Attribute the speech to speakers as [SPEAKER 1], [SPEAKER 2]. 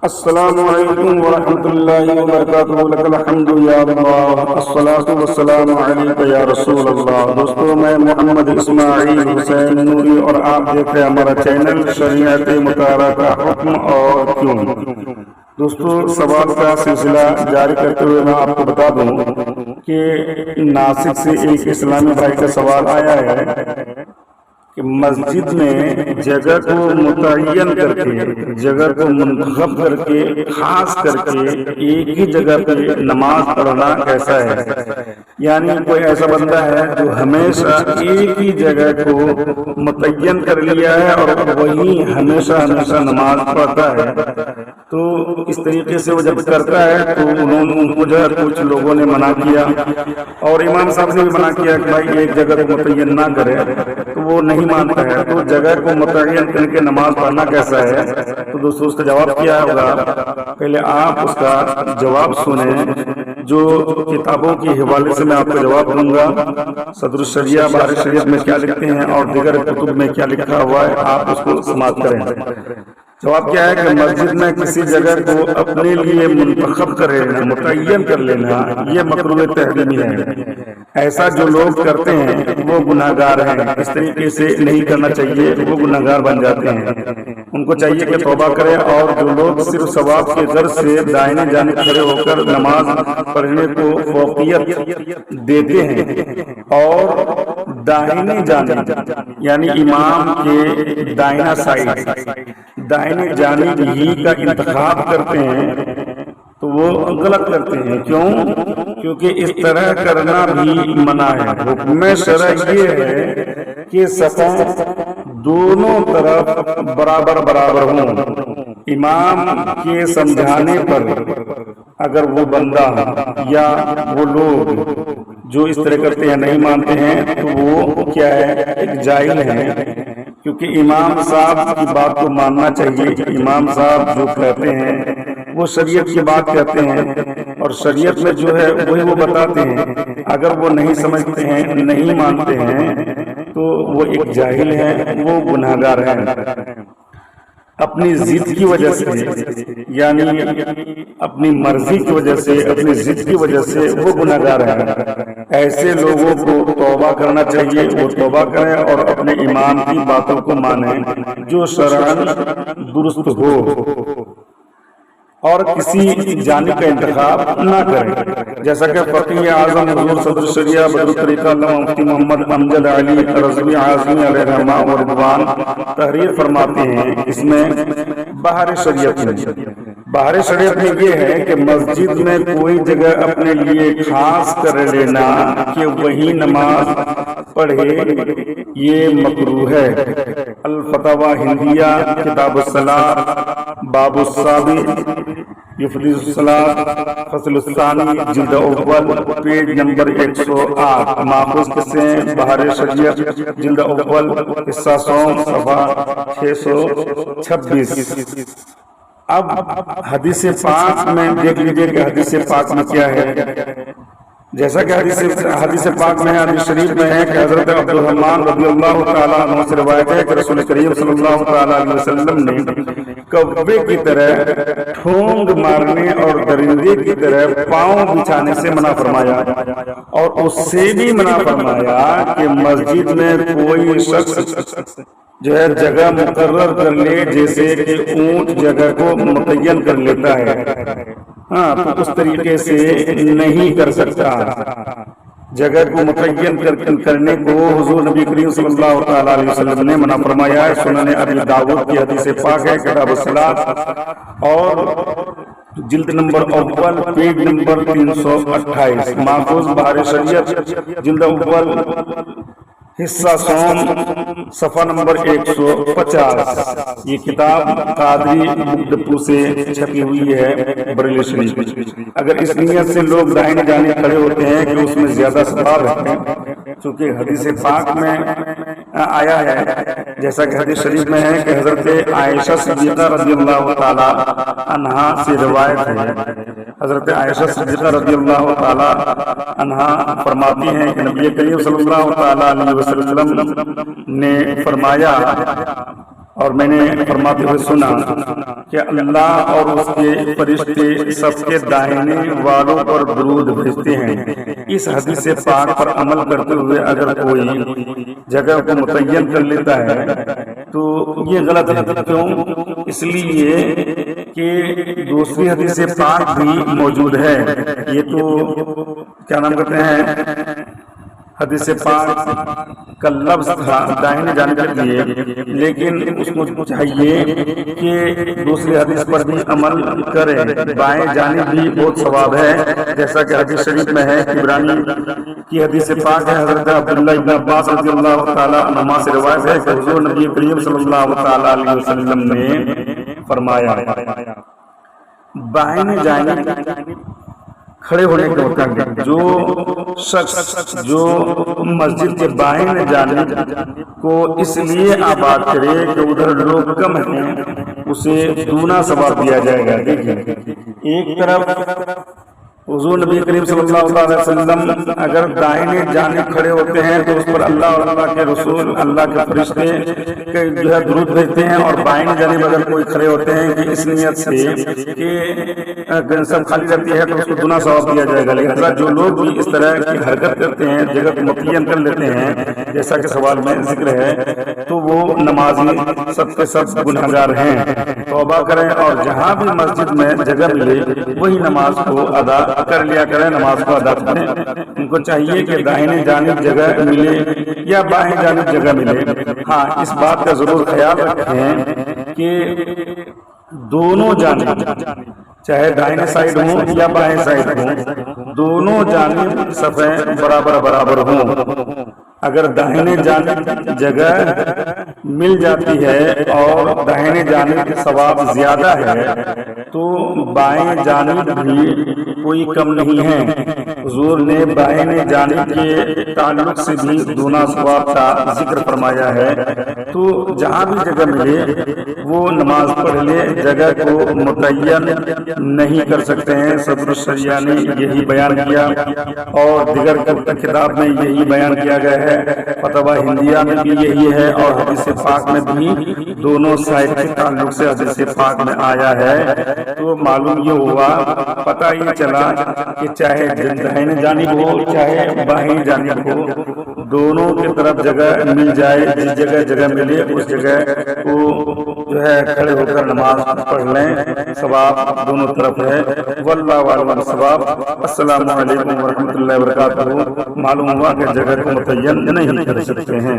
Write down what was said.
[SPEAKER 1] السلام علیکم ورحمۃ اللہ وبرکاتہ۔ لک الحمد یا اللہ، الصلاۃ والسلام علیک یا رسول اللہ۔ دوستو، میں محمد اسماعیل حسین نوری اور آپ دیکھ رہے ہیں ہمارا چینل شریعت مطالعہ کا حکم اور کیوں۔ دوستو، سوال کا سلسلہ جاری کرتے ہوئے میں آپ کو بتا دوں کہ ناسک سے ایک اسلامی بھائی کا سوال آیا ہے کہ مسجد میں جگہ کو متعین کر کے، جگہ کو منتخب کر کے، خاص کر کے ایک ہی جگہ پہ نماز پڑھنا کیسا ہے؟ یعنی کوئی ایسا بندہ ہے جو ہمیشہ ایک ہی جگہ کو متعین کر لیا ہے اور وہی ہمیشہ نماز پڑھتا ہے، تو اس طریقے سے وہ جب کرتا ہے تو ان کو جو ہے کچھ لوگوں نے منع کیا اور امام صاحب نے بھی منع کیا کہ بھائی ایک جگہ کو متعین نہ کرے، تو وہ نہیں مانتا ہے۔ تو جگہ کو متعین کر کے نماز پڑھنا کیسا ہے؟ تو دوستو، اس کا جواب کیا ہوگا؟ پہلے آپ اس کا جواب سنیں، جو کتابوں کے حوالے سے میں آپ کو جواب دوں گا۔ صدر الشریعہ بہار شریعت میں کیا لکھتے ہیں اور دیگر کتب میں کیا لکھا ہوا ہے، آپ اس کو سماعت کریں۔ جواب کیا ہے کہ مسجد میں کسی جگہ کو اپنے لیے منتخب کر لینا، متعین کر لینا، یہ مکروہ تحریمی ہے۔ ایسا جو لوگ کرتے ہیں وہ گناہ گار ہیں، اس طریقے سے نہیں کرنا چاہیے، وہ گناہ گار بن جاتے ہیں۔ ان کو چاہیے کہ توبہ کریں، اور جو لوگ صرف ثواب کے غرض سے دائیں جانب کھڑے ہو کر نماز پڑھنے کو فوقیت دیتے ہیں اور دائیں جانب یعنی امام کے دائنا سائڈ، دائیں جانب ہی کا انتخاب کرتے ہیں، تو وہ غلط کرتے ہیں۔ کیوں؟ کیونکہ اس طرح کرنا بھی منع ہے۔ حکم شرع یہ ہے کہ صفیں دونوں طرف برابر ہوں۔ امام کے سمجھانے پر اگر وہ بندہ یا وہ لوگ جو اس طرح کرتے ہیں نہیں مانتے ہیں، تو وہ کیا ہے؟ ایک جاہل ہیں، کیونکہ امام صاحب کی بات کو ماننا چاہیے۔ امام صاحب جو کہتے ہیں وہ شریعت کی بات کہتے ہیں، اور شریعت میں جو ہے وہی وہ بتاتے ہیں۔ اگر وہ نہیں سمجھتے ہیں، نہیں مانتے ہیں، تو وہ ایک جاہل ہے، وہ گناہ گار ہے۔ اپنی ضد کی وجہ سے، یعنی اپنی مرضی کی وجہ سے، اپنی ضد کی وجہ سے وہ گناہ گار ہیں۔ ایسے لوگوں کو توبہ کرنا چاہیے، وہ توبہ کریں اور اپنے امام کی باتوں کو مانیں جو شرعاً درست ہو، اور کسی جانب کا انتخاب نہ کریں۔ جیسا کہ فقیہ اعظم حضور صدر الشریعہ بدر الطریقہ علامہ مفتی محمد امجد علی رضوی اعظمی علیہ رحمہ و رضوان تحریر فرماتے ہیں، اس میں بہار شریعت میں یہ ہے کہ مسجد میں کوئی جگہ اپنے لیے خاص کر لینا کہ وہی نماز پڑھے، یہ مکروہ ہے۔ الفتاوی ہندیہ کتاب الصلاۃ باب الصابی یفضل الصلاۃ فصل الثانی جلد اول پیج نمبر 108، ماخوذ کسے بہار شریعت جلد اول حصہ سوم صفحہ 626۔ اب حدیث پاک میں دیکھ لیجئے کہ حدیث پاک میں کیا ہے۔ جیسا کہ حدیث پاک میں، حدیث شریف میں ہے کہ حضرت عبد الرحمن رضی اللہ تعالیٰ عنہ سے روایت ہے کہ رسول کریم صلی اللہ تعالیٰ علیہ وسلم نے کوے کی طرح ٹھونگ مارنے اور درندے کی طرح پاؤں بچھانے سے منع فرمایا، اور اس سے بھی منع فرمایا کہ مسجد میں کوئی شخص جو ہے جگہ مقرر کر لے، جیسے کہ اونٹ جگہ کو متعین کر لیتا ہے، تو اس طریقے سے نہیں کر سکتا۔ جگہ کو متعین کرنے کو حضور نبی کریم صلی اللہ تعالیٰ علیہ وسلم نے منع فرمایا ہے۔ سنن ابی داؤد کی حدیث پاک ہے، کتاب الصلاۃ اور جلد نمبر اول پیج نمبر 328، ماخوذ بہار شریعت جلد اول حصہ سوم صفحہ نمبر 150۔ یہ کتاب قادری ڈپو سے چھپی ہوئی ہے، بریلی شریف۔ اگر اس نیت سے لوگ دائیں جانب کھڑے ہوتے ہیں کہ اس میں زیادہ ثواب ہے، چونکہ حدیث پاک میں آیا ہے، جیسا کہ حدیث شریف میں ہے کہ حضرت عائشہ صدیقہ رضی اللہ تعالی عنہا سے روایت ہے۔ حضرت عائشہ صدیقہ رضی اللہ تعالی عنہا فرماتی ہیں کہ نبی کریم صلی اللہ تعالی علیہ وسلم نے فرمایا اور میں نے فرماتے ہوئے سنا کہ اللہ اور اس کے فرشتے سب کے دائنے والوں پر درود بھیجتے ہیں۔ اس حدیث پاک پر عمل کرتے ہوئے اگر کوئی جگہ کو متعین کر لیتا ہے تو یہ غلط ہے۔ کیوں؟ اس لیے کہ دوسری حدیث پاک بھی موجود ہے۔ یہ تو کیا نام کہتے ہیں، حدیث پاک کا لفظ تھا دائیں جانب کے لیے، لیکن اس کو چاہیے کہ دوسری حدیث پر بھی عمل کرے۔ بائیں جانب بھی بہت ثواب ہے، جیسا کہ حدیث شریف میں ہے، عبرانی کی حدیث پاک ہے، حضرت عبداللہ ابن عباس رضی اللہ تعالی عنہما سے روایت ہے کہ حضور نبی کریم صلی اللہ تعالی علیہ وسلم نے فرمایا بائیں جانب کھڑے ہونے کے متعلق جو شخص جو مسجد کے بائیں جانب کو اس لیے آباد کرے کہ ادھر لوگ کم ہیں، اسے دونا ثواب دیا جائے گا۔ دیکھیے، ایک طرف حضور نبی کریم صلی اللہ علیہ وسلم اگر دائیں جانب کھڑے ہوتے ہیں تو اس پر اللہ اور اللہ کے رسول، اللہ کے فرشتے جو ہے درود بھیجتے ہیں، اور بائیں جانب اگر کوئی کھڑے ہوتے ہیں کہ اس نیت سے کہ سب خالی رہتی ہے تو اس کو دنا ثواب دیا جائے گا۔ لہذا جو لوگ بھی اس طرح کی حرکت کرتے ہیں، جگہ کو متعین کر لیتے ہیں جیسا کہ سوال میں ذکر ہے، تو وہ نمازی سب کے سب گنہگار ہیں۔ توبہ کریں اور جہاں بھی مسجد میں جگہ ملے وہی نماز کو ادا کر لیا کریں، نماز کو ادا کریں۔ ان کو چاہیے کہ دائیں جانب جگہ ملے یا بائیں جانب جگہ ملے۔ ہاں، اس بات کا ضرور خیال رکھیں کہ دونوں جانب، چاہے دائیں سائڈ ہوں یا بائیں سائڈ ہوں، دونوں جانب صفیں برابر ہوں۔ اگر داہنے جانب جگہ مل جاتی ہے اور داہنے جانب ثواب زیادہ ہے تو بائیں جانب بھی کوئی کم نہیں ہے۔ حضور نے بائیں جانب کے تعلق سے بھی دونا ثواب کا ذکر فرمایا ہے۔ تو جہاں بھی جگہ ملے وہ نماز پڑھ لے، جگہ کو متعین نہیں کر سکتے ہیں۔ صدر الشریعہ نے یہی بیان کیا اور دیگر کتاب میں یہی بیان کیا گیا ہے، فتویٰ ہندیہ میں بھی یہی ہے، اور حدیث پاک میں بھی دونوں سائڈ کے تعلق سے حدیث پاک میں آیا ہے۔ تو معلوم یہ ہوا، پتہ یہ چلا کہ چاہے دائیں جانب ہو چاہے بائیں جانب ہو، دونوں کی طرف جگہ مل جائے، جس جگہ ملے اس جگہ کو جو ہے کھڑے ہو کر نماز پڑھ لیں، ثواب دونوں طرف ہے۔ واللہ اعلم بالصواب۔ السلام علیکم ورحمۃ اللہ وبرکاتہ۔ معلوم ہوا کہ جگہ کو متعین نہیں کر سکتے ہیں۔